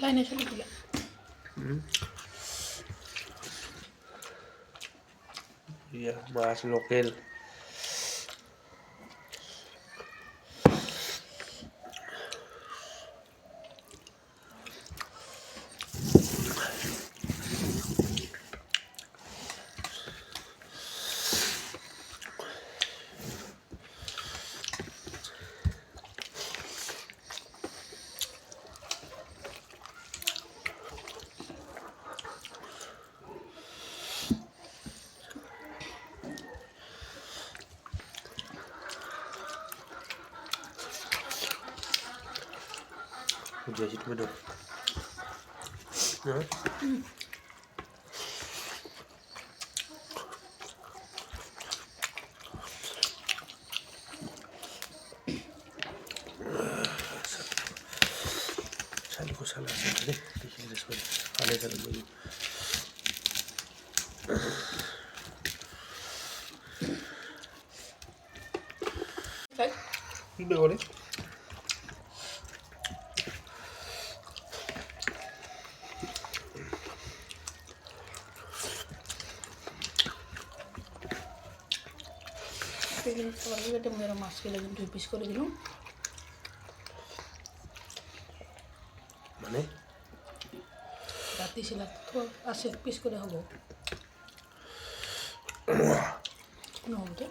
লাইনে চলে দিলা মাছ local Jadi tu betul. Ya. Sali ko sala sa tadi. Dikit después. Ale sala dulu. Baik. Udah boleh. Itu मेरा mask के लगे 2 piece করে দিলাম মানে রাতে ছিল তো আছে পিস করে হবো না হবে